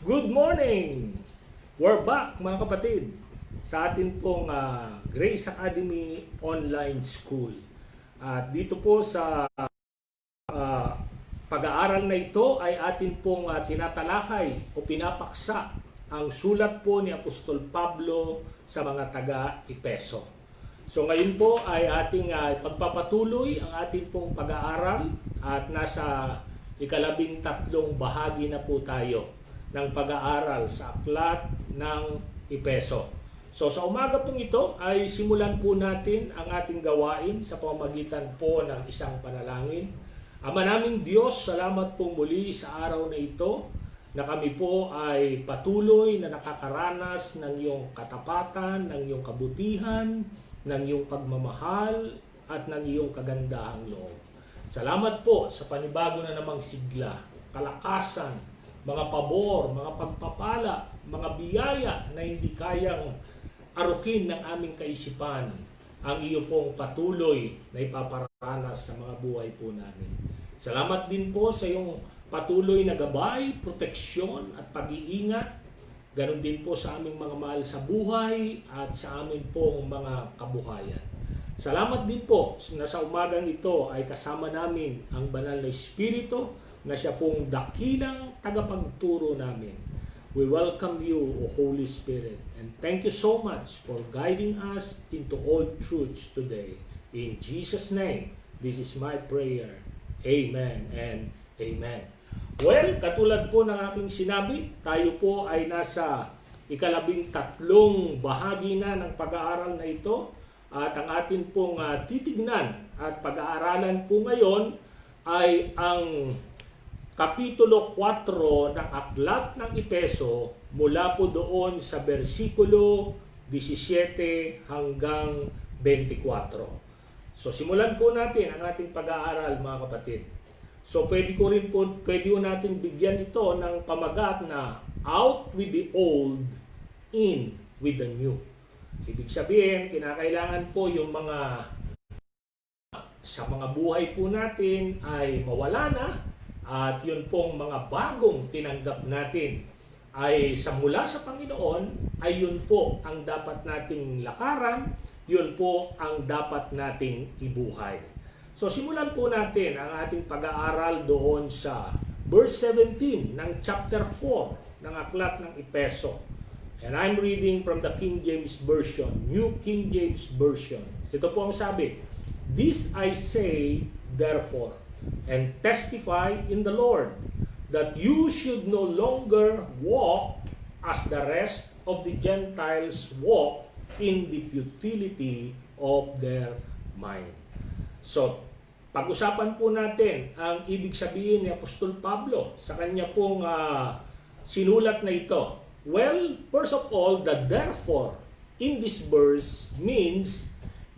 Good morning! We're back mga kapatid sa atin pong Grace Academy Online School. At dito po sa pag-aaral na ito ay atin pong tinatalakay o pinapaksa ang sulat po ni Apostol Pablo sa mga taga-Epeso. So ngayon po ay ating pagpapatuloy ang ating pong pag-aaral at nasa ika-13 bahagi na po tayo ng pag-aaral sa aklat ng Epeso. So sa umaga pong ito ay simulan po natin ang ating gawain sa pamamagitan po ng isang panalangin. Ama naming Diyos, salamat po muli sa araw na ito na kami po ay patuloy na nakakaranas ng iyong katapatan, ng iyong kabutihan, ng iyong pagmamahal at ng iyong kagandahang loob. Salamat po sa panibago na namang sigla, kalakasan, mga pabor, mga pagpapala, mga biyaya na hindi kayang arukin ng aming kaisipan ang iyo pong patuloy na ipaparanas sa mga buhay po namin. Salamat din po sa iyong patuloy na gabay, proteksyon at pag-iingat. Ganon din po sa aming mga mahal sa buhay at sa amin pong mga kabuhayan. Salamat din po na sa umagang ito ay kasama namin ang banal na Espiritu na siya pong dakilang tagapagturo namin. We welcome you, O Holy Spirit, and thank you so much for guiding us into all truths today. In Jesus' name, this is my prayer. Amen and amen. Well, katulad po ng aking sinabi, tayo po ay nasa ika-13 bahagi na ng pag-aaral na ito at ang atin pong titignan at pag-aaralan po ngayon ay ang Kapitulo 4 ng Aklat ng Epeso mula po doon sa versikulo 17 hanggang 24. So simulan po natin ang ating pag-aaral mga kapatid. So pwede natin bigyan ito ng pamagat na out with the old, in with the new. Ibig sabihin, kinakailangan po yung mga sa mga buhay po natin ay mawala na. At yun pong mga bagong tinanggap natin ay mula sa Panginoon, ay yun po ang dapat nating lakaran, yun po ang dapat nating ibuhay. So simulan po natin ang ating pag-aaral doon sa verse 17 ng chapter 4 ng Aklat ng Epeso. And I'm reading from the King James Version, New King James Version. Ito po ang sabi, "This I say, therefore, and testify in the Lord, that you should no longer walk as the rest of the Gentiles walk in the futility of their mind." So, pag-usapan po natin ang ibig sabihin ni Apostol Pablo sa kanya pong sinulat na ito. Well, first of all, the therefore in this verse means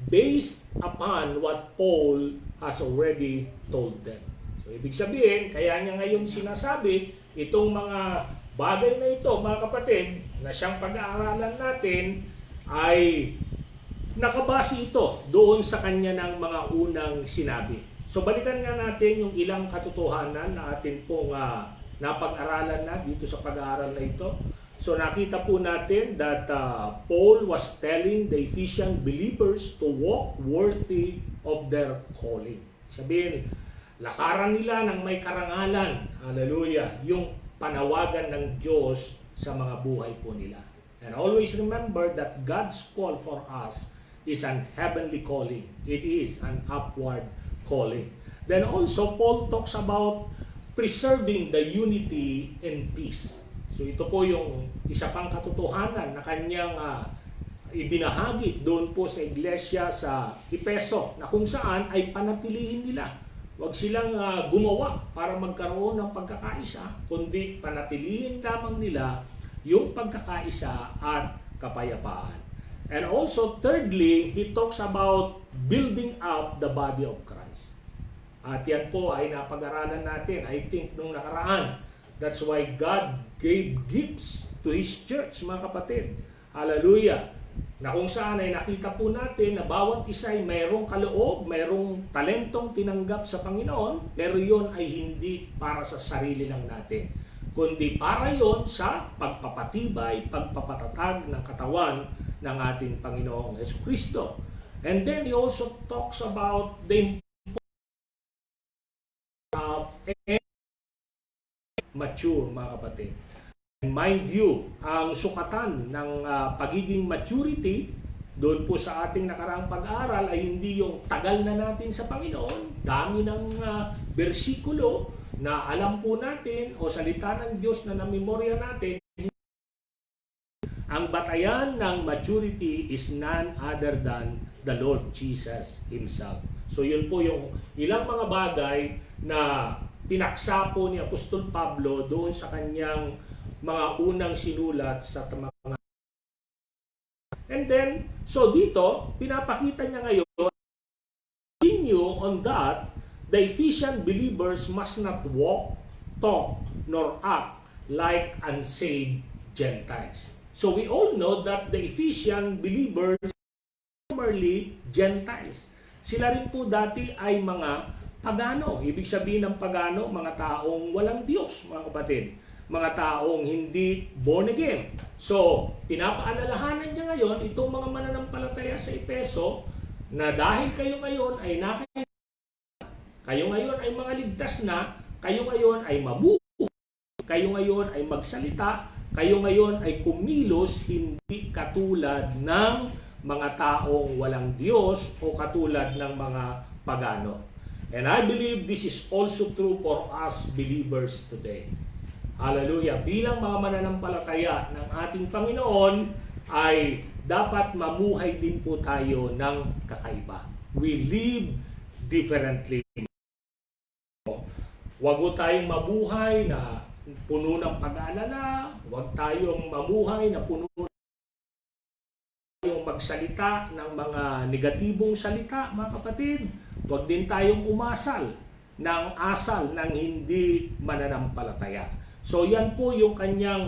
based upon what Paul has already told them. So, ibig sabihin, kaya niya ngayon sinasabi, itong mga bagay na ito, mga kapatid, na siyang pag-aaralan natin, ay nakabase ito doon sa kanya ng mga unang sinabi. So, balikan nga natin yung ilang katotohanan na atin pong napag-aralan na dito sa pag-aaral na ito. So nakita po natin that Paul was telling the Ephesian believers to walk worthy of their calling. Sabihin, lakaran nila ng may karangalan, hallelujah, yung panawagan ng Diyos sa mga buhay po nila. And always remember that God's call for us is an heavenly calling. It is an upward calling. Then also, Paul talks about preserving the unity and peace. So ito po yung isa pang katotohanan na kanyang ibinahagi doon po sa iglesia sa Epeso na kung saan ay panatilihin nila. Huwag silang gumawa para magkaroon ng pagkakaisa, kundi panatilihin lamang nila yung pagkakaisa at kapayapaan. And also thirdly, he talks about building up the body of Christ. At yan po ay napag-aralan natin, I think, nung nakaraan. That's why God gave gifts to His church, mga kapatid. Hallelujah! Na kung saan ay nakita po natin na bawat isa ay mayroong kaloob, mayroong talentong tinanggap sa Panginoon, pero yon ay hindi para sa sarili lang natin. kundi para yon sa pagpapatibay, pagpapatatag ng katawan ng ating Panginoong Jesucristo. And then he also talks about the mature, mga kapatid. And mind you, ang sukatan ng pagiging maturity doon po sa ating nakaraang pag-aaral ay hindi yung tagal na natin sa Panginoon, dami ng bersikulo na alam po natin o salita ng Diyos na namemorya natin. Ang batayan ng maturity is none other than the Lord Jesus Himself. So yun po yung ilang mga bagay na pinaksa po ni Apostol Pablo doon sa kanyang mga unang sinulat sa mga. And then, so dito, pinapakita niya ngayon, continue on that, the Ephesian believers must not walk, talk, nor act like unsaved Gentiles. So we all know that the Ephesian believers are formerly Gentiles. Sila rin po dati ay mga pagano. Ibig sabihin ng pagano, mga taong walang Diyos, mga kapatid. Mga taong hindi born again. So, pinapaalalahanan niya ngayon itong mga mananampalataya sa Efeso na dahil kayo ngayon ay kayo ngayon ay mga ligtas na, kayo ngayon ay mabuhay, kayo ngayon ay magsalita, kayo ngayon ay kumilos hindi katulad ng mga taong walang Diyos o katulad ng mga pagano. And I believe this is also true for us believers today. Hallelujah. Bilang mga mananampalataya ng ating Panginoon ay dapat mamuhay din po tayo ng kakaiba. We live differently. Huwag po tayong mabuhay na puno ng pag-aalala. Huwag tayong mamuhay na puno tayong magsalita ng mga negatibong salita, mga kapatid. Huwag din tayong umasal ng asal ng hindi mananampalataya. So yan po yung kanyang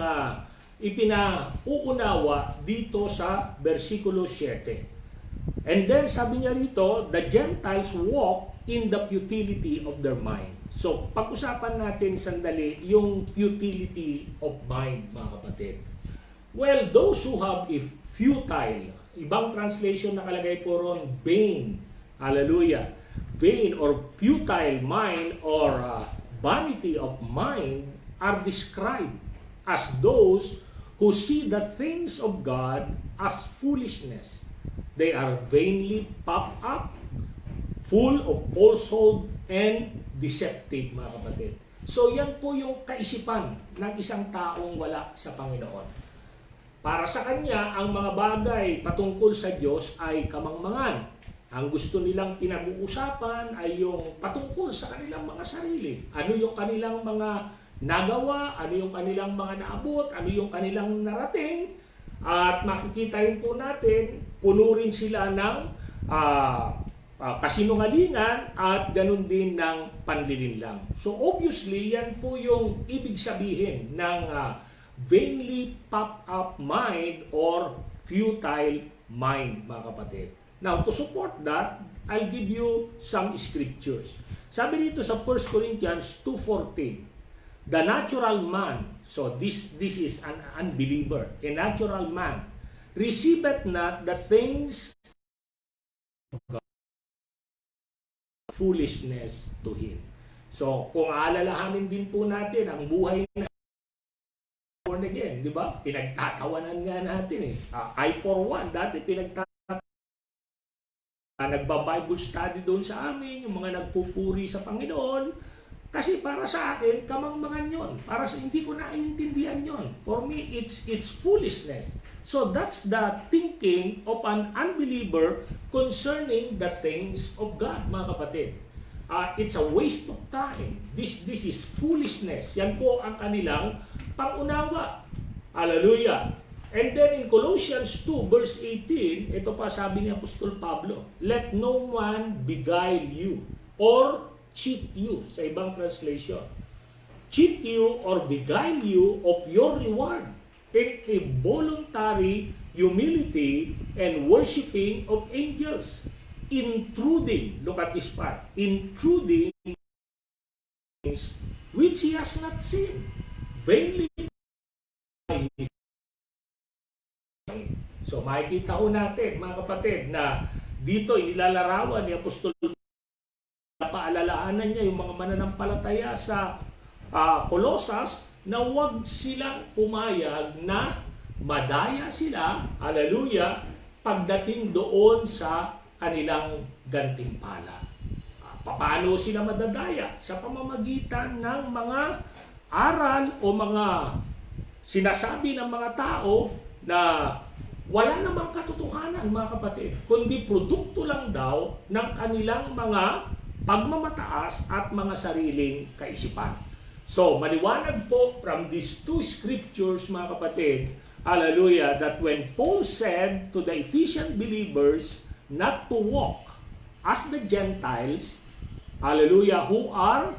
ipinauunawa dito sa versikulo 7. And then sabi niya rito, the Gentiles walk in the futility of their mind. So pag-usapan natin sandali yung futility of mind, mga kapatid. Well, those who have a futile, ibang translation nakalagay po ron, vain, hallelujah, vain or futile mind or vanity of mind are described as those who see the things of God as foolishness. They are vainly puffed up, full of falsehood and deceptive, mga kapatid. So yan po yung kaisipan ng isang taong wala sa Panginoon. Para sa kanya, ang mga bagay patungkol sa Diyos ay kamangmangan. Ang gusto nilang pinag-uusapan ay yung patungkol sa kanilang mga sarili. Ano yung kanilang mga nagawa, ano yung kanilang mga naabot, ano yung kanilang narating, at makikita rin po natin, puno rin sila ng kasinungalingan at ganun din ng panlilinlang. So obviously, yan po yung ibig sabihin ng vainly puffed up mind or futile mind, mga kapatid. Now, to support that, I'll give you some scriptures. Sabi dito sa 1 Corinthians 2:14, the natural man, so this is an unbeliever, a natural man, receiveth not the things of God, foolishness to him. So, kung aalalahanin din po natin ang buhay na born again, di ba? Pinagtatawanan nga natin eh. I for one, dati nagba-Bible study doon sa amin, yung mga nagpupuri sa Panginoon. Kasi para sa akin, kamangmangan yon. Para sa hindi ko naiintindihan yon. For me, it's foolishness. So that's the thinking of an unbeliever concerning the things of God, mga kapatid. It's a waste of time. This is foolishness. Yan po ang kanilang pangunawa. Hallelujah. And then in Colossians 2 verse 18, ito pa sabi ni Apostol Pablo, let no man beguile you or cheat you, sa ibang translation. Cheat you or beguile you of your reward in a voluntary humility and worshiping of angels. Intruding, look at this part, intruding things which he has not seen, vainly. So makikita ho natin mga kapatid na dito inilalarawan ni Apostol, paalalahanan niya yung mga mananampalataya sa Colossus na huwag silang pumayag na madaya sila, hallelujah, pagdating doon sa kanilang gantimpala. Paano sila madadaya? Sa pamamagitan ng mga aral o mga sinasabi ng mga tao na wala namang katotohanan, mga kapatid, kundi produkto lang daw ng kanilang mga pagmamataas at mga sariling kaisipan. So, maliwanag po from these two scriptures, mga kapatid, hallelujah, that when Paul said to the Ephesian believers not to walk as the Gentiles, hallelujah, who are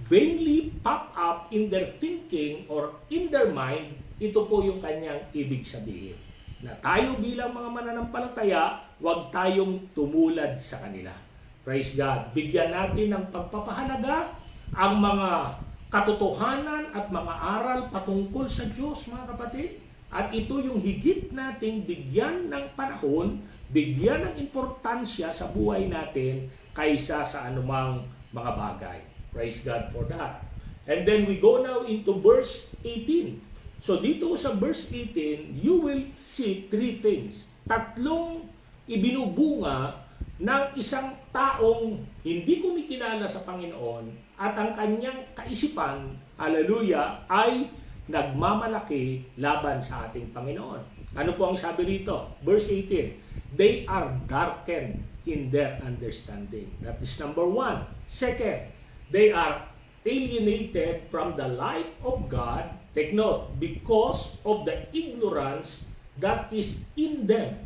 vainly puffed up in their thinking or in their mind, ito po yung kanyang ibig sabihin. Na tayo bilang mga mananampalataya, huwag tayong tumulad sa kanila. Praise God. Bigyan natin ng pagpapahalaga ang mga katotohanan at mga aral patungkol sa Diyos, mga kapatid. At ito yung higit nating bigyan ng panahon, bigyan ng importansya sa buhay natin kaysa sa anumang mga bagay. Praise God for that. And then we go now into verse 18. So dito sa verse 18, you will see three things. Tatlong ibinubunga ng isang taong hindi kumikilala sa Panginoon at ang kanyang kaisipan, hallelujah, ay nagmamalaki laban sa ating Panginoon. Ano po ang sabi rito? Verse 18, they are darkened in their understanding. That is number one. Second, they are alienated from the light of God. Take note, because of the ignorance that is in them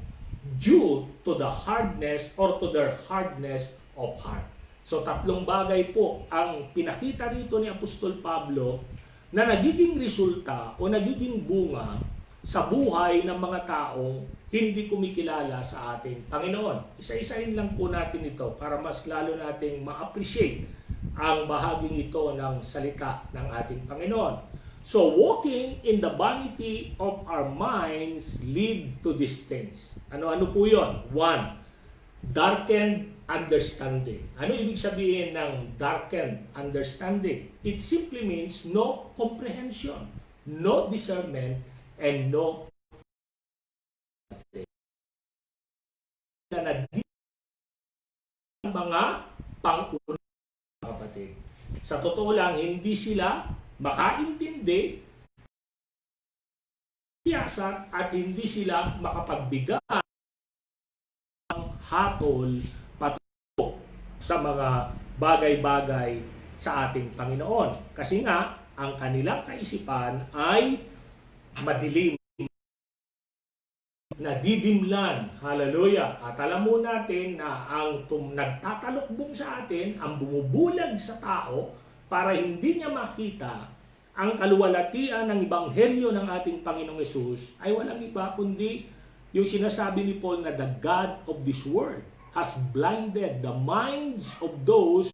due to the hardness or to their hardness of heart. So tatlong bagay po ang pinakita rito ni Apostol Pablo na nagiging resulta o nagiging bunga sa buhay ng mga taong hindi kumikilala sa ating Panginoon. Isa-isahin lang po natin ito para mas lalo nating ma-appreciate ang bahaging ito ng salita ng ating Panginoon. So, walking in the vanity of our minds lead to these things. Ano-ano po yun? One, darkened understanding. Ano ibig sabihin ng darkened understanding? It simply means no comprehension, no discernment, and no na mga pang-una, kapatid. Sa totoo lang, hindi sila makaintindi, siyasat, at hindi sila makapagbigay ng hatol patungo sa mga bagay-bagay sa ating Panginoon. Kasi nga, ang kanilang kaisipan ay madilim, nadidimlan. Hallelujah. At alam mo natin na ang nagtatalokbong sa atin, ang bumubulag sa tao para hindi niya makita ang kaluwalhatian ng Ebanghelyo ng ating Panginoong Hesus ay walang iba kundi yung sinasabi ni Paul na the God of this world has blinded the minds of those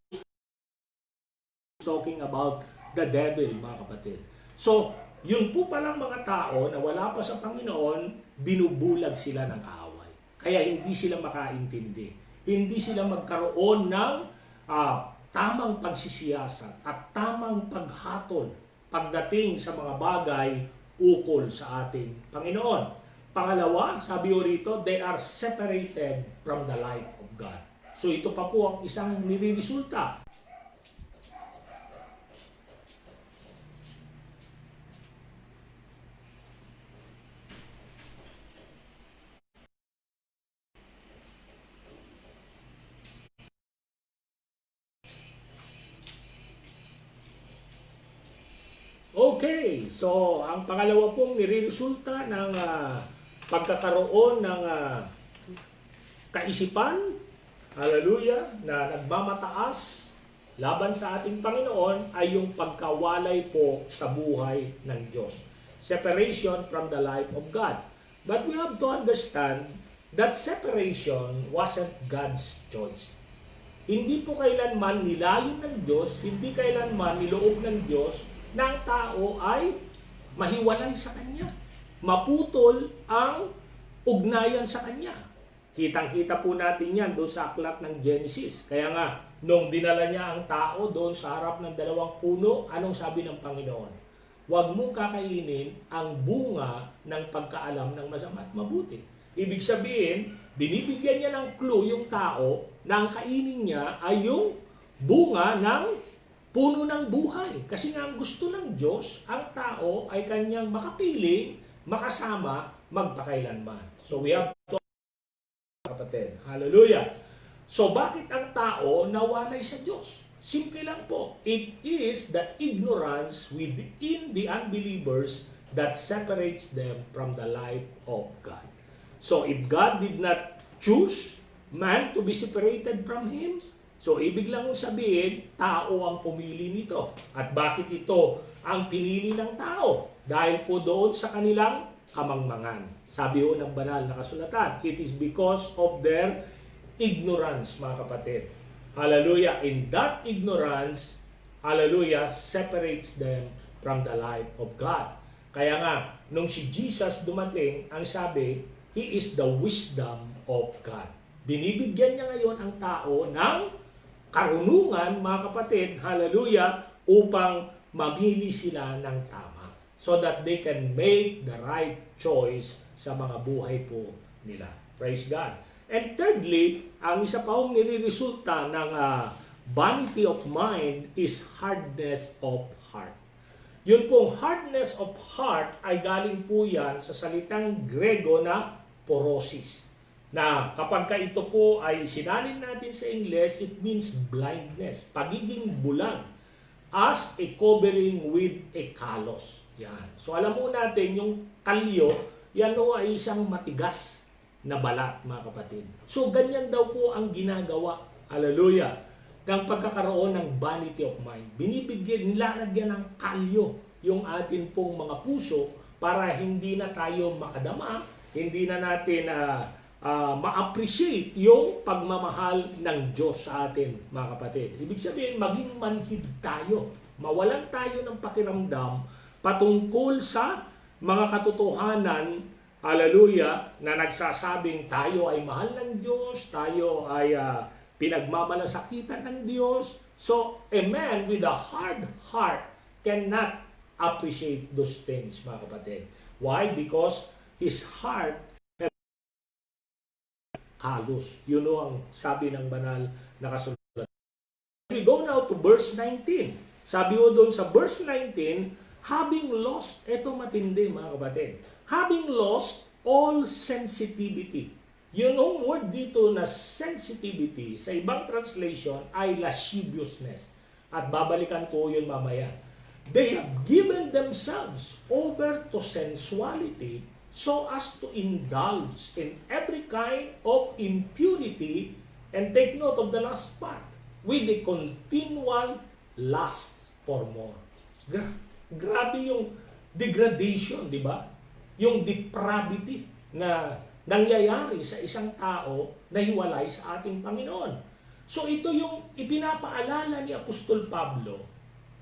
talking about the devil, mga kapatid. So, yung po palang mga tao na wala pa sa Panginoon, binubulag sila ng kaaway. Kaya hindi sila makaintindi. Hindi sila magkaroon ng tamang pagsisiyasat at tamang paghatol pagdating sa mga bagay ukol sa ating Panginoon. Pangalawa, sabi ko rito, they are separated from the light of God. So ito pa po ang isang niriresulta. Okay, so ang pangalawa pong niriresulta ng pagkakaroon ng kaisipan, hallelujah, na nagmamataas laban sa ating Panginoon ay yung pagkawalay po sa buhay ng Diyos. Separation from the life of God. But we have to understand that separation wasn't God's choice. Hindi po kailanman nilayon ng Diyos, hindi kailanman niloob ng Diyos na ang tao ay mahiwalay sa Kanya. Maputol ang ugnayan sa Kanya. Kitang-kita po natin yan doon sa aklat ng Genesis. Kaya nga, nung dinala niya ang tao doon sa harap ng dalawang puno, anong sabi ng Panginoon? Huwag mong kakainin ang bunga ng pagkaalam ng masama at mabuti. Ibig sabihin, binibigyan niya ng clue yung tao na ang kainin niya ay yung bunga ng puno ng buhay. Kasi nga ang gusto ng Diyos, ang tao ay kanyang makapiling, makasama, magpakailanman. So we have to, kapatid. Hallelujah. So bakit ang tao nawalay sa Diyos? Simple lang po. It is the ignorance within the unbelievers that separates them from the life of God. So if God did not choose man to be separated from Him, so ibig lang sabihin, tao ang pumili nito. At bakit ito ang pinili ng tao? Dahil po doon sa kanilang kamangmangan. Sabi ho ng banal na kasulatan, it is because of their ignorance, mga kapatid. Hallelujah. In that ignorance, hallelujah, separates them from the life of God. Kaya nga, nung si Jesus dumating, ang sabi, He is the wisdom of God. Binibigyan niya ngayon ang tao ng karunungan, mga kapatid, hallelujah, upang mamili sila ng tama. So that they can make the right choice sa mga buhay po nila. Praise God. And thirdly, ang isa pa hong niriresulta ng vanity of mind is hardness of heart. Yun pong hardness of heart ay galing po yan sa salitang Grego na porosis. Na kapag ka ito po ay sinalin natin sa English, it means blindness, pagiging bulag, as a covering with a kalos. Yan. So alam mo natin, yung kalyo, yan o ay isang matigas na balat, mga kapatid. So ganyan daw po ang ginagawa, hallelujah, ng pagkakaroon ng vanity of mind. Binibigyan, nilalagyan ng kalyo yung atin pong mga puso para hindi na tayo makadama, hindi na natin ma-appreciate yung pagmamahal ng Diyos sa atin, mga kapatid. Ibig sabihin, maging manhid tayo. Mawalan tayo ng pakiramdam patungkol sa mga katotohanan, hallelujah, na nagsasabing tayo ay mahal ng Diyos, tayo ay pinagmamalasakitan ng Diyos. So, a man with a hard heart cannot appreciate those things, mga kapatid. Why? Because his heart kalos. Yun o ang sabi ng banal na kasulatan. We go now to verse 19. Sabi o doon sa verse 19, having lost, eto matindi mga kapatid, having lost all sensitivity. Yun ang word dito na sensitivity, sa ibang translation ay lasciviousness. At babalikan ko yun mamaya. They have given themselves over to sensuality so as to indulge in every kind of impurity, and take note of the last part, with a continual lust for more. Grabe yung degradation, di ba? Yung depravity na nangyayari sa isang tao na hiwalay sa ating Panginoon. So ito yung ipinapaalala ni Apostol Pablo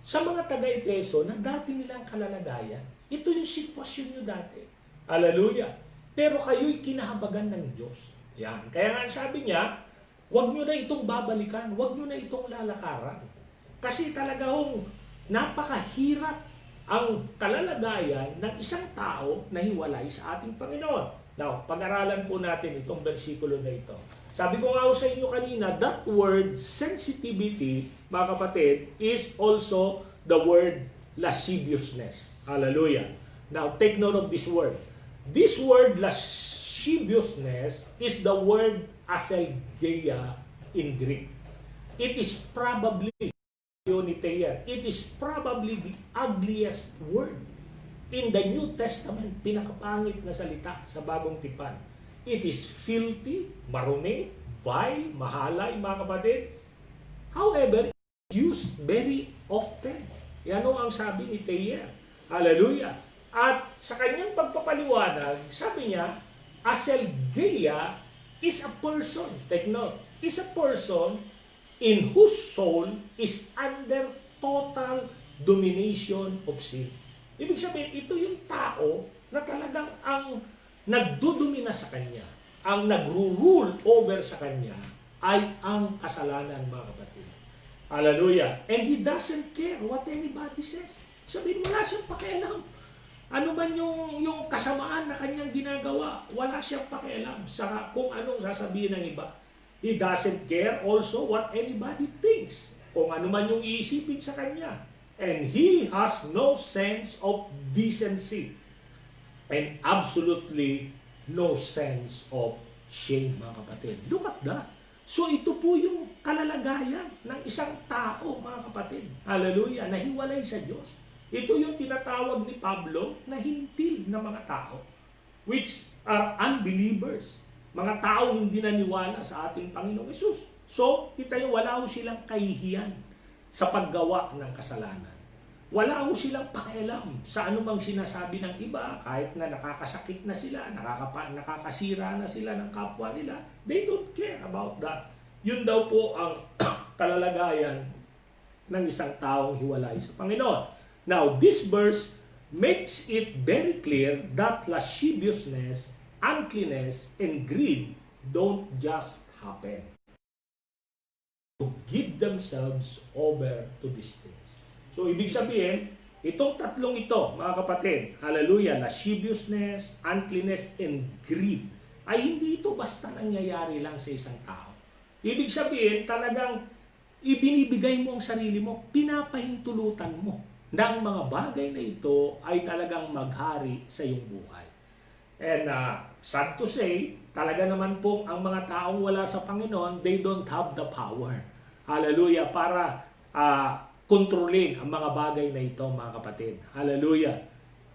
sa mga taga-Efeso na dati nilang kalalagayan. Ito yung sitwasyon nyo dati. Hallelujah. Pero kayo'y kinahabagan ng Diyos. Yan. Kaya nga sabi niya, huwag nyo na itong babalikan, huwag nyo na itong lalakaran. Kasi talaga hong napakahirap ang kalalagayan ng isang tao na hiwalay sa ating Panginoon. Now, pag-aralan po natin itong versikulo na ito. Sabi ko nga sa inyo kanina, that word sensitivity, mga kapatid, is also the word lasciviousness. Hallelujah. Now, take note of this word. This word lasciviousness is the word aselgeia in Greek. It is probably, it is probably the ugliest word in the New Testament, pinakapangit na salita sa Bagong Tipan. It is filthy, marumi, vile, mahalay, mga kapatid. However, it's used very often. Yan ang sabi ni Teyer. Hallelujah. At sa kanyang pagpapaliwanag, sabi niya, aselgeia is a person, take note, is a person in whose soul is under total domination of sin. Ibig sabihin, ito yung tao na talagang ang nagdudumina sa kanya, ang nagro-rule over sa kanya, ay ang kasalanan, mga kapatid. Hallelujah. And he doesn't care what anybody says. Sabihin, wala siyang pakialam. Ano man yung kasamaan na kanyang ginagawa, wala siyang pakialam sa kung anong sasabihin ng iba. He doesn't care also what anybody thinks. Kung ano man yung iisipin sa kanya. And he has no sense of decency. And absolutely no sense of shame, mga kapatid. Look at that. So ito po yung kalalagayan ng isang tao, mga kapatid. Hallelujah, nahiwalay sa Diyos. Ito yung tinatawag ni Pablo na hintil na mga tao, which are unbelievers. Mga taong hindi naniwala sa ating Panginoong Hesus. So, kita yung wala ho silang kahihiyan sa paggawa ng kasalanan. Wala ho silang pakialam sa anumang sinasabi ng iba, kahit na nakakasakit na sila, nakakasira na sila ng kapwa nila. They don't care about that. Yun daw po ang kalalagayan ng isang taong hiwalay sa Panginoon. Now, this verse makes it very clear that lasciviousness, uncleanness, and greed don't just happen. To give themselves over to these things. So, ibig sabihin, itong tatlong ito, mga kapatid, hallelujah, lasciviousness, uncleanness, and greed, ay hindi ito basta nangyayari lang sa isang tao. Ibig sabihin, talagang ibinibigay mo ang sarili mo, pinapahintulutan mo na ang mga bagay na ito ay talagang maghari sa iyong buhay. And sad to say, talaga naman po ang mga taong wala sa Panginoon, they don't have the power. Hallelujah, para kontrolin ang mga bagay na ito, mga kapatid. Hallelujah.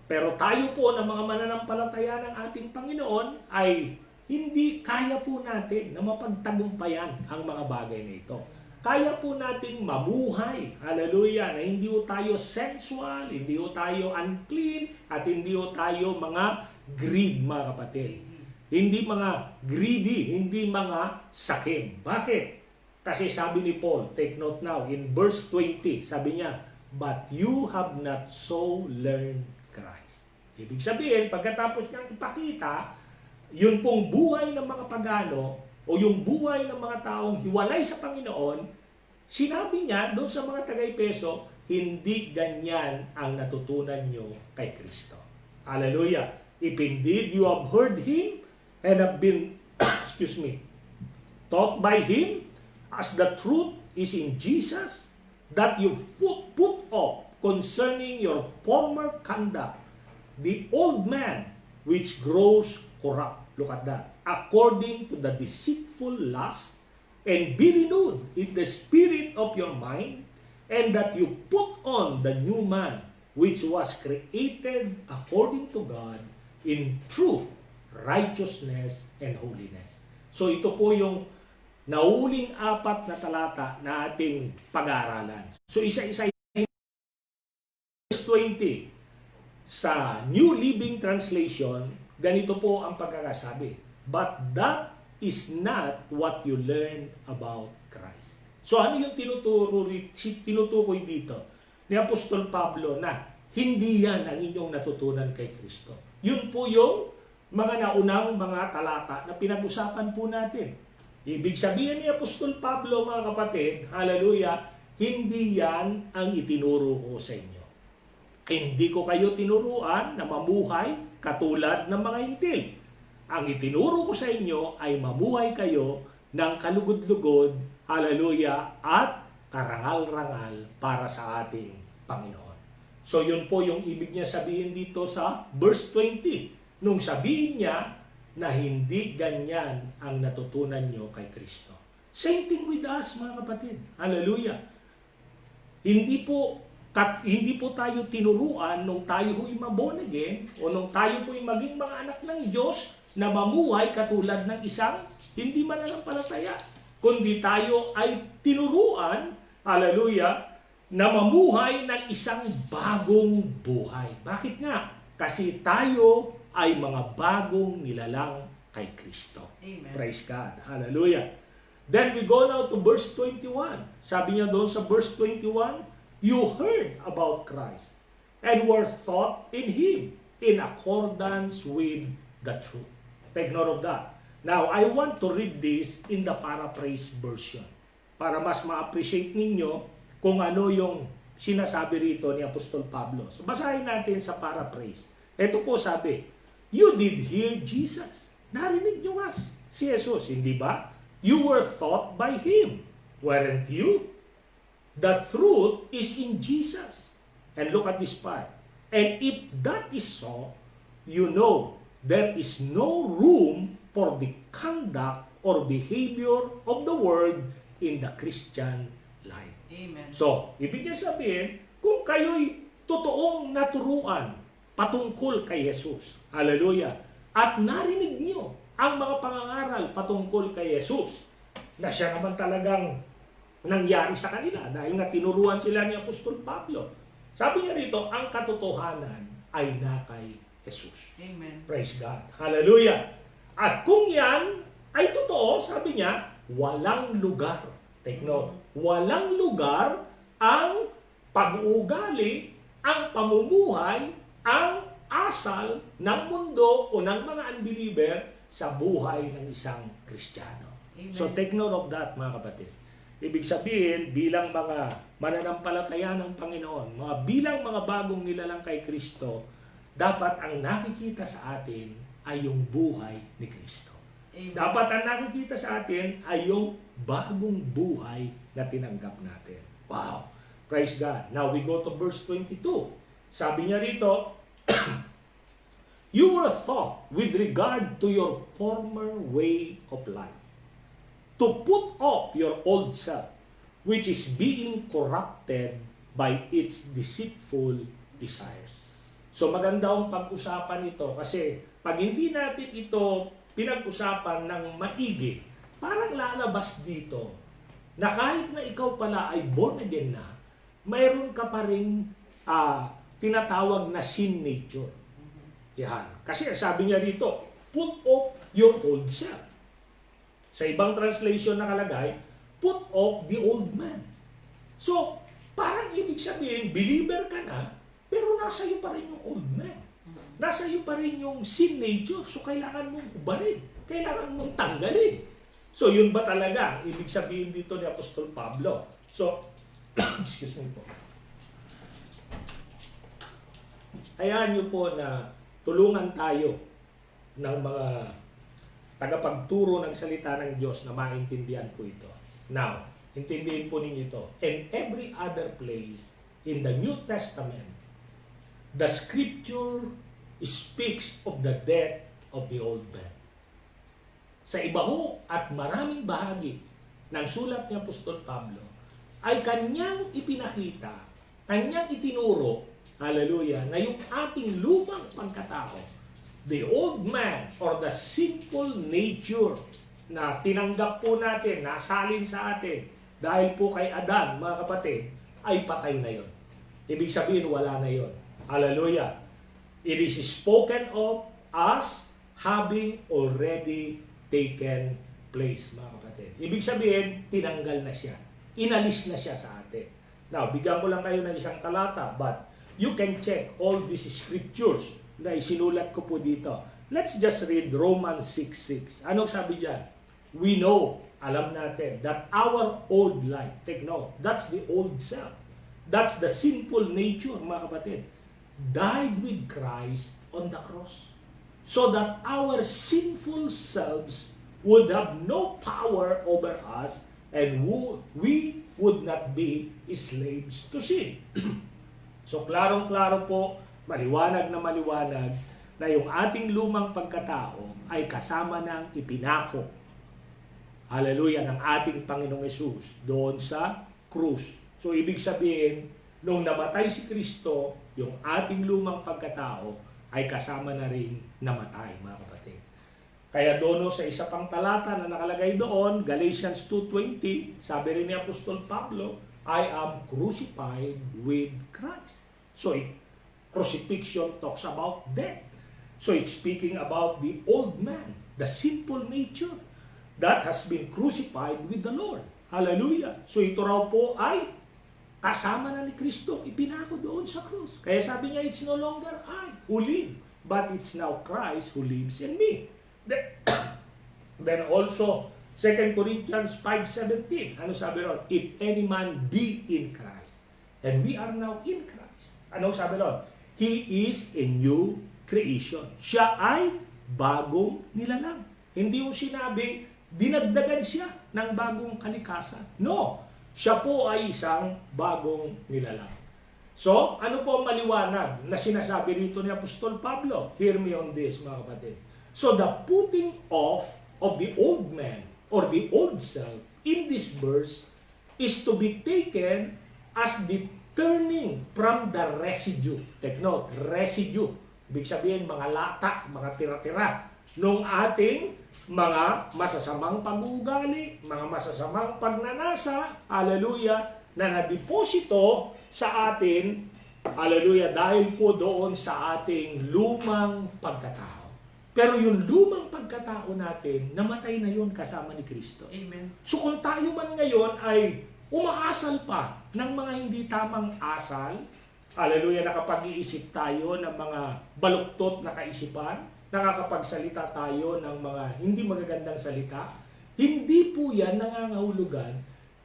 Pero tayo po na mga mananampalataya ng ating Panginoon ay hindi kaya po natin na mapagtagumpayan ang mga bagay na ito. Kaya po nating mamuhay, hallelujah, na hindi po tayo sensual, hindi po tayo unclean, at hindi po tayo mga greed, mga kapatid. Hindi mga greedy, hindi mga sakim. Bakit? Kasi sabi ni Paul, take note now, in verse 20, sabi niya, but you have not so learned Christ. Ibig sabihin, pagkatapos niyang ipakita, yun pong buhay ng mga pagano, o yung buhay ng mga taong hiwalay sa Panginoon, sinabi niya doon sa mga tagay-peso, hindi ganyan ang natutunan nyo kay Kristo. Hallelujah. If indeed you have heard Him and have been, taught by Him, as the truth is in Jesus, that you put off concerning your former conduct, the old man which grows corrupt. Look at that. According to the deceitful lust, and be renewed in the spirit of your mind, and that you put on the new man, which was created according to God in truth, righteousness, and holiness. So ito po yung nauling 4 na talata na ating pag-aaralan. So isa-isa verse 20 sa New Living Translation, ganito po ang pagkakasabi. But that is not what you learn about Christ. So ano yung tinutukoy dito ni Apostol Pablo na hindi yan ang inyong natutunan kay Kristo? Yun po yung mga naunang mga talata na pinag-usapan po natin. Ibig sabihin ni Apostol Pablo, mga kapatid, hallelujah, hindi yan ang itinuro ko sa inyo. Hindi ko kayo tinuruan na mamuhay katulad ng mga hintil. Ang itinuro ko sa inyo ay mamuhay kayo ng kalugod-lugod, hallelujah, at karangal-rangal para sa ating Panginoon. So yun po yung ibig niya sabihin dito sa verse 20. Nung sabihin niya na hindi ganyan ang natutunan nyo kay Kristo. Same thing with us, mga kapatid. Hallelujah. Hindi po tayo tinuruan nung tayo ho'y ma-born again o nung tayo ho'y maging mga anak ng Diyos na mamuhay katulad ng isang hindi mananampalataya. Kundi tayo ay tinuruan, hallelujah, na mamuhay ng isang bagong buhay. Bakit nga? Kasi tayo ay mga bagong nilalang kay Kristo. Amen. Praise God. Hallelujah. Then we go now to verse 21. Sabi niya doon sa verse 21, you heard about Christ and were taught in Him in accordance with the truth. Take note of that. Now, I want to read this in the paraphrase version para mas ma-appreciate ninyo kung ano yung sinasabi rito ni Apostol Pablo. So, basahin natin sa paraphrase. Ito po sabi, you did hear Jesus. Narinig nyo nga si Jesus, hindi ba? You were taught by Him, weren't you? The truth is in Jesus. And look at this part. And if that is so, you know there is no room for the conduct or behavior of the world in the Christian life. Amen. So, ibig niya sabihin, kung kayo'y totoong naturuan patungkol kay Jesus, hallelujah, at narinig niyo ang mga pangangaral patungkol kay Jesus, na siya naman talagang nangyari sa kanila dahil nga tinuruan sila ni Apostol Pablo. Sabi niya rito, ang katotohanan ay na kay Jesus. Amen. Praise God. Hallelujah. At kung yan ay totoo, sabi niya, walang lugar. Take note. Walang lugar ang pag-uugali, ang pamumuhay, ang asal ng mundo o ng mga unbeliever sa buhay ng isang Kristiyano. Amen. So take note of that, mga kapatid. Ibig sabihin, bilang mga mananampalataya ng Panginoon, bilang mga bagong nilalang kay Kristo, dapat ang nakikita sa atin ay yung buhay ni Kristo. Amen. Dapat ang nakikita sa atin ay yung bagong buhay na tinanggap natin. Wow! Praise God. Now we go to verse 22. Sabi niya rito, you were taught with regard to your former way of life, to put off your old self, which is being corrupted by its deceitful desires. So maganda ang pag-usapan ito kasi pag hindi natin ito pinag-usapan ng maigi, parang lalabas dito na kahit na ikaw pala ay born again na, mayroon ka pa rin tinatawag na sin nature. Yan. Kasi sabi niya dito, put off your old self. Sa ibang translation nakalagay, put off the old man. So, parang ibig sabihin, believer ka na, pero nasa iyo pa rin yung old man. Nasa iyo pa rin yung sin nature. So, kailangan mong ubarin. Kailangan mong tanggalin. So, yun ba talaga? Ibig sabihin dito ni Apostol Pablo. So, excuse me po. Hayaan niyo po na tulungan tayo ng mga tagapagturo ng salita ng Diyos na maintindihan po ito. Now, intindihin po ninyo ito. In every other place in the New Testament, the Scripture speaks of the death of the old man. Sa iba ho at maraming bahagi ng sulat ni Apostol Pablo, ay kanyang ipinakita, kanyang itinuro, hallelujah, na yung ating lumang pagkatao, the old man or the sinful nature na tinanggap po natin, nasalin sa atin dahil po kay Adan, mga kapatid, ay patay na yon. Ibig sabihin, wala na yon. Hallelujah. It is spoken of as having already taken place, mga kapatid. Ibig sabihin, tinanggal na siya. Inalis na siya sa atin. Now, bigyan ko lang kayo ng isang talata, but you can check all these scriptures na isinulat ko po dito. Let's just read Romans 6:6. Anong sabi diyan? We know, alam natin, that our old life, take note, that's the old self. That's the sinful nature, mga kapatid, died with Christ on the cross. So that our sinful selves would have no power over us and we would not be slaves to sin. So, klarong-klaro po, maliwanag na yung ating lumang pagkatao ay kasama ng ipinako, hallelujah, ng ating Panginoong Hesus doon sa krus. So, ibig sabihin, nung namatay si Kristo, yung ating lumang pagkatao ay kasama na rin namatay, mga kapatid. Kaya doon sa isa pang talata na nakalagay doon, Galatians 2:20, sabi rin ni Apostol Pablo, I am crucified with Christ. So, crucifixion talks about death. So, it's speaking about the old man, the sinful nature that has been crucified with the Lord. Hallelujah. So, ito raw po ay kasama na ni Kristo, ipinako doon sa krus. Kaya sabi niya, it's no longer I who live, but it's now Christ who lives in me. Then also, 2 Corinthians 5:17, ano sabi ron? If any man be in Christ, and we are now in Christ. Ano sabi ron? He is a new creation. Siya ay bagong nilalang. Hindi yung sinabing dinagdagan siya ng bagong kalikasan. No, siya po ay isang bagong nilalang. So, ano po ang maliwanag na sinasabi rito ni Apostol Pablo? Hear me on this, mga kapatid. So, the putting off of the old man or the old self in this verse is to be taken as the turning from the residue. Take note, residue. Ibig sabihin, mga lata, mga tira-tira nung ating mga masasamang pag-uugali, mga masasamang pagnanasa, hallelujah, na nadeposito sa atin, hallelujah, dahil po doon sa ating lumang pagkatao. Pero yung lumang pagkatao natin, namatay na yun kasama ni Kristo. Amen. So kung tayo man ngayon ay umaasal pa ng mga hindi tamang asal, hallelujah, nakapag-iisip tayo ng mga baluktot na kaisipan, nakakapagsalita tayo ng mga hindi magagandang salita, hindi po yan nangangahulugan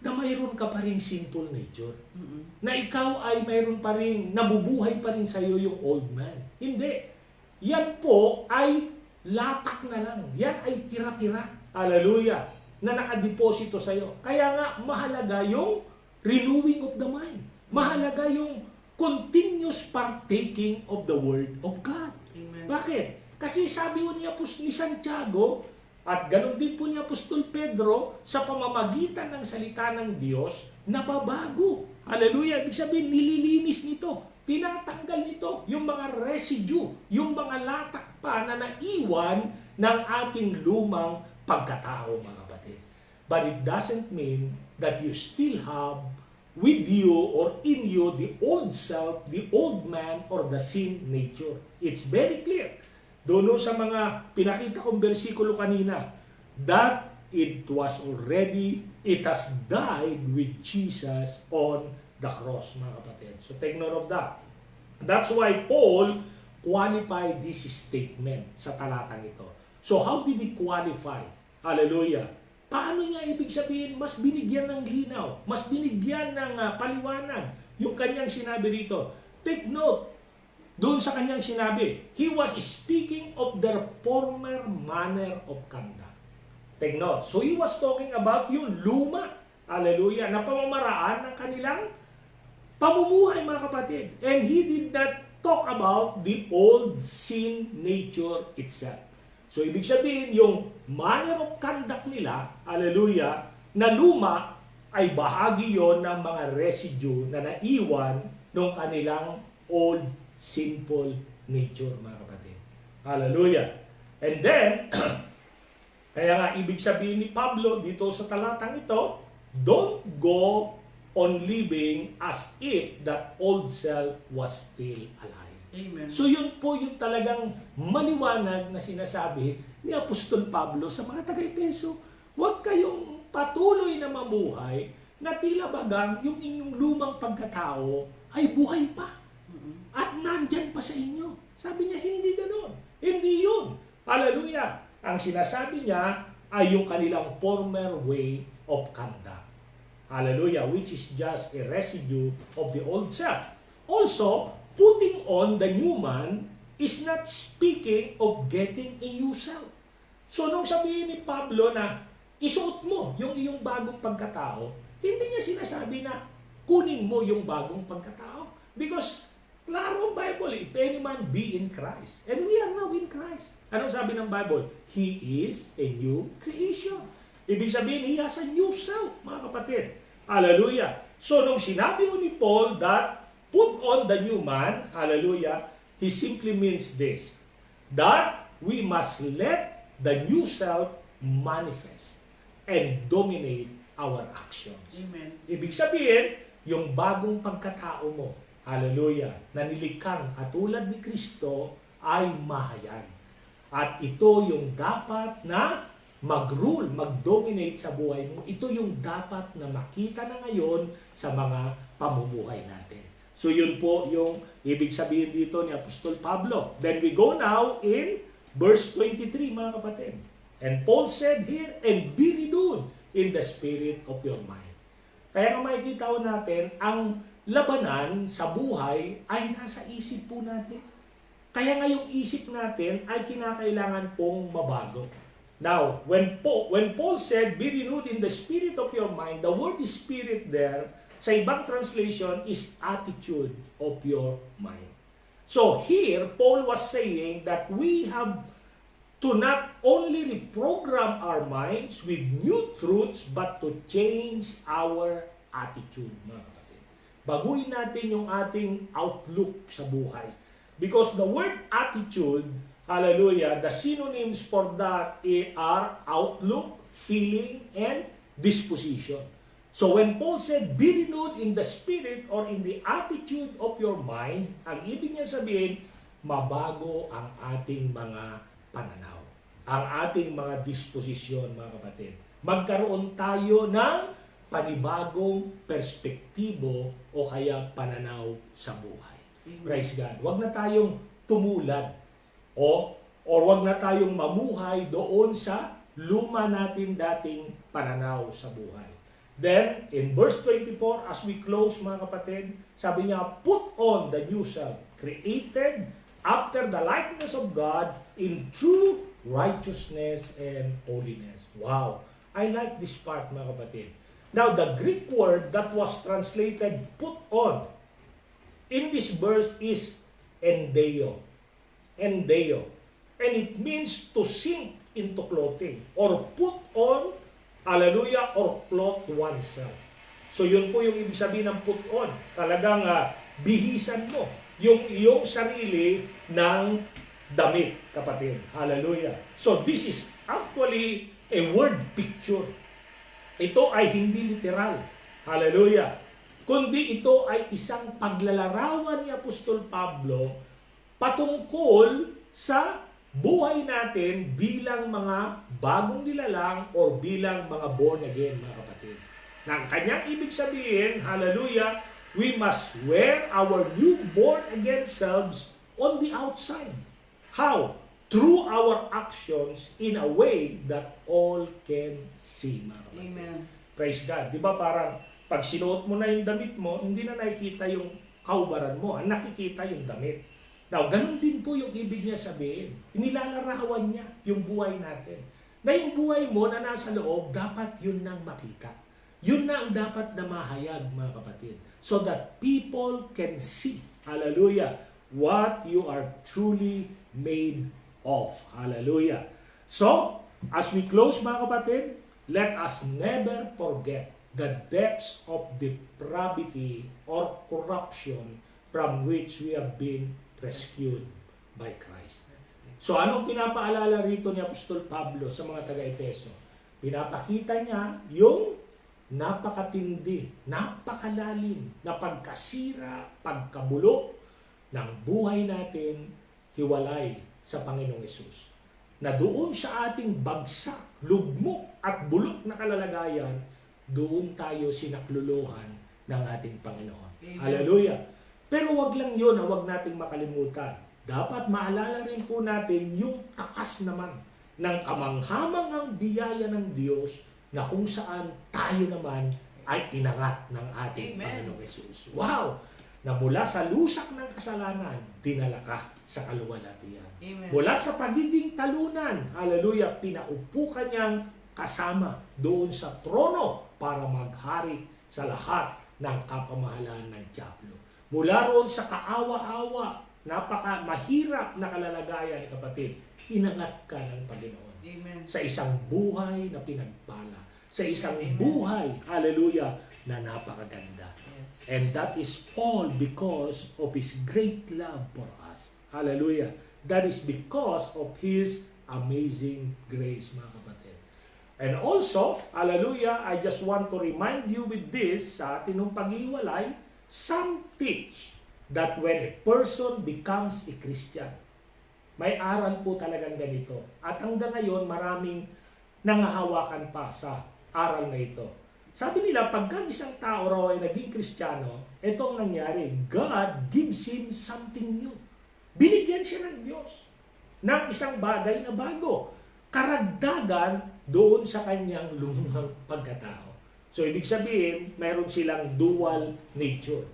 na mayroon ka pa rin simple nature. Na ikaw ay mayroon pa rin, nabubuhay pa rin sa'yo yung old man. Hindi. Yan po ay latak na lang. Yan ay tira-tira. Hallelujah. Na nakadeposito sa'yo. Kaya nga, mahalaga yung renewing of the mind. Mahalaga yung continuous partaking of the Word of God. Amen. Bakit? Kasi sabi ko ni Santiago, at ganun din po ni Apostol Pedro, sa pamamagitan ng salita ng Diyos, nababago. Hallelujah! Ibig sabihin, nililinis nito, tinatanggal nito yung mga residue, yung mga latak pa na naiwan ng ating lumang pagkatao, mga kapatid. But it doesn't mean that you still have with you or in you the old self, the old man, or the sin nature. It's very clear. Doon sa mga pinakita kong bersikulo kanina, that it was already, it has died with Jesus on the cross, mga kapatid. So take note of that. That's why Paul qualified this statement sa talatang ito. So how did he qualify? Hallelujah. Paano niya ibig sabihin? Mas binigyan ng linaw, mas binigyan ng paliwanag yung kanyang sinabi rito. Take note, doon sa kanyang sinabi, he was speaking of their former manner of conduct. Take note. So he was talking about yung luma, hallelujah, na pamamaraan ng kanilang pamumuhay, mga kapatid. And he did not talk about the old sin nature itself. So ibig sabihin, yung manner of conduct nila, hallelujah, na luma ay bahagi yon ng mga residue na naiwan ng kanilang old sinful nature, mga kapatid. Hallelujah. And then, kaya nga ibig sabihin ni Pablo dito sa talatang ito, don't go on living as if that old self was still alive. Amen. So yun po yung talagang maliwanag na sinasabi ni Apostol Pablo sa mga taga-Efeso. Huwag kayong patuloy na mamuhay na tila bagang yung inyong lumang pagkatao ay buhay pa. At nandyan pa sa inyo. Sabi niya, hindi ganoon. Hindi yun. Hallelujah. Ang sinasabi niya ay yung kanilang former way of conduct. Hallelujah. Which is just a residue of the old self. Also, putting on the new man is not speaking of getting a new self. So, nung sabihin ni Pablo na isuot mo yung iyong bagong pagkatao, hindi niya sinasabi na kunin mo yung bagong pagkatao. Because klaro ang Bible, if any man be in Christ. And we are now in Christ. Anong sabi ng Bible? He is a new creation. Ibig sabihin, he has a new self, mga kapatid. Hallelujah. So, nung sinabi ni Paul that put on the new man, hallelujah, he simply means this, that we must let the new self manifest and dominate our actions. Amen. Ibig sabihin, yung bagong pagkatao mo, hallelujah, na nilikang katulad ni Kristo ay mahayag. At ito yung dapat na mag-rule, mag-dominate sa buhay mo. Ito yung dapat na makita na ngayon sa mga pamumuhay natin. So yun po yung ibig sabihin dito ni Apostol Pablo. Then we go now in verse 23, mga kapatid. And Paul said here, and be renewed in the spirit of your mind. Kaya nga makikita ko natin, ang labanan sa buhay ay nasa isip po natin. Kaya nga yung isip natin ay kinakailangan pong mabago. Now, when Paul said, be renewed in the spirit of your mind, the word spirit there, sa ibang translation, is attitude of your mind. So here, Paul was saying that we have to not only reprogram our minds with new truths, but to change our attitude, mga kapatid. Baguhin natin yung ating outlook sa buhay. Because the word attitude, hallelujah, the synonyms for that are outlook, feeling, and disposition. So when Paul said, be renewed in the spirit or in the attitude of your mind, ang ibig niya sabihin, mabago ang ating mga pananaw, ang ating mga disposisyon, mga kapatid. Magkaroon tayo ng panibagong perspektibo o kaya pananaw sa buhay. Praise God. Huwag na tayong tumulad or huwag na tayong mamuhay doon sa luma natin dating pananaw sa buhay. Then, in verse 24, as we close, mga kapatid, sabi niya, put on the new self, created after the likeness of God in true righteousness and holiness. Wow! I like this part, mga kapatid. Now, the Greek word that was translated put on in this verse is endeo. Endeo. And it means to sink into clothing or put on, hallelujah, or clothe oneself. So yun po yung ibig sabihin ng put on. Talagang bihisan mo yung iyong sarili ng damit, kapatid. Hallelujah. So this is actually a word picture. Ito ay hindi literal. Hallelujah. Kundi ito ay isang paglalarawan ni Apostol Pablo patungkol sa buhay natin bilang mga bagong nilalang o bilang mga born again, mga kapatid. Na ang kanyang ibig sabihin, hallelujah, we must wear our new born again selves on the outside. How? Through our actions in a way that all can see, mga kapatid. Amen. Praise God. Di ba parang pag sinuot mo na yung damit mo, hindi na nakikita yung kaubaran mo. Ang nakikita yung damit. Now, ganun din po yung ibig niya sabihin. Nilalarawan niya yung buhay natin. Na yung buhay mo na nasa loob, dapat yun nang makita. Yun na ang dapat na mahayag, mga kapatid. So that people can see, hallelujah, what you are truly made of. Hallelujah. So, as we close, mga kapatid, let us never forget the depths of depravity or corruption from which we have been rescued by Christ. So anong pinapaalala rito ni Apostol Pablo sa mga taga-Efeso? Pinapakita niya yung napakatindi, napakalalim na pagkasira, pagkabulok ng buhay natin hiwalay sa Panginoong Hesus. Na doon sa ating bagsak, lugmok at bulok na kalalagayan, doon tayo sinakluluhan ng ating Panginoon. Amen. Hallelujah! Pero wag lang yun, wag nating makalimutan. Dapat maalala rin po natin yung taas naman ng kamanghamangang biyaya ng Diyos na kung saan tayo naman ay inangat ng ating Amen. Panginoong Hesus. Wow! Na mula sa lusak ng kasalanan, dinala ka sa kaluwalhatian. Amen. Mula sa pagiging talunan, hallelujah, pinaupo ka niyang kasama doon sa trono para maghari sa lahat ng kapamahalaan ng Diablo. Mula roon sa kaawa-awa, mahirap na kalalagayan, kapatid, inangat ka ng Panginoon. Amen. Sa isang buhay na pinagpala. Sa isang Amen. buhay, hallelujah, na napakaganda. Yes. And that is all because of His great love for us. Hallelujah. That is because of His amazing grace, mga kapatid. And also, hallelujah, I just want to remind you with this, sa ating pag-iwalay, some teach that when a person becomes a Christian, may aral po talagang ganito. At hanggang ngayon, maraming nangahawakan pa sa aral na ito. Sabi nila, pagka isang tao raw ay naging Kristiyano, ito ang nangyari. God gives him something new. Binigyan siya ng Diyos ng isang bagay na bago. Karagdagan doon sa kanyang lumang pagkatao. So, ibig sabihin, mayroon silang dual nature.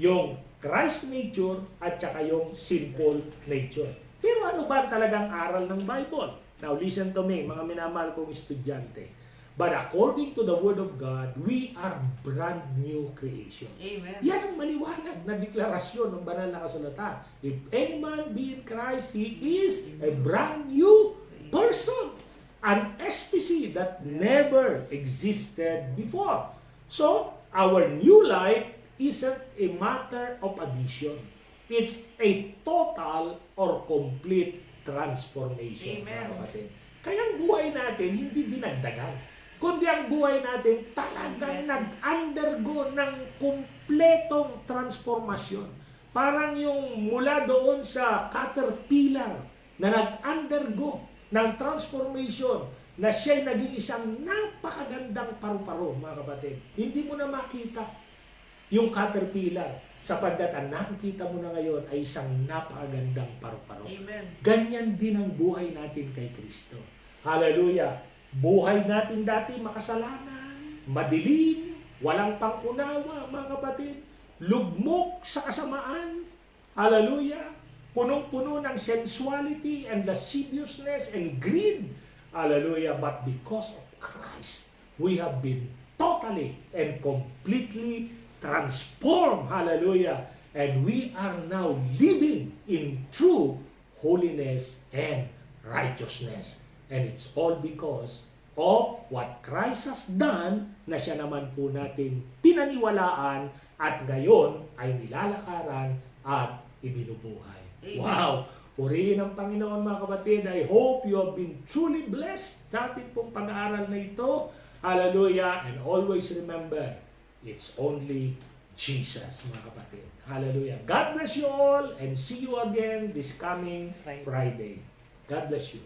Yung Christ nature at saka yung sinful nature. Pero ano ba talagang aral ng Bible? Now, listen to me, mga minamahal kong estudyante. But according to the Word of God, we are brand new creation. Amen. Yan ang maliwanag na deklarasyon ng banal na kasulatan. If any man be in Christ, he is a brand new person. An SPC that never existed before. So, our new life isn't a matter of addition. It's a total or complete transformation. Amen. Kaya ang buhay natin, hindi dinagdagan. Kundi ang buhay natin talagang nag-undergo ng kumpletong transformasyon. Parang yung mula doon sa caterpillar na nag-undergo ng transformation na siya'y naging isang napakagandang paru-paro, mga kapatid. Hindi mo na makita yung caterpillar sapagkat ang nakikita mo na ngayon ay isang napakagandang paru-paro. Amen. Ganyan din ang buhay natin kay Kristo. Hallelujah! Buhay natin dati makasalanan, madilim, walang pang-unawa, mga kapatid, lugmok sa kasamaan, hallelujah, punong-puno ng sensuality and lasciviousness and greed, hallelujah, but because of Christ, we have been totally and completely transformed, hallelujah, and we are now living in true holiness and righteousness. And it's all because of what Christ has done na siya naman po natin pinaniwalaan at ngayon ay nilalakaran at ibinubuhay. Amen. Wow! Purihin ang Panginoon, mga kapatid. I hope you have been truly blessed sa ating pong pag-aaral na ito. Hallelujah! And always remember, it's only Jesus, mga kapatid. Hallelujah! God bless you all and see you again this coming Friday. God bless you.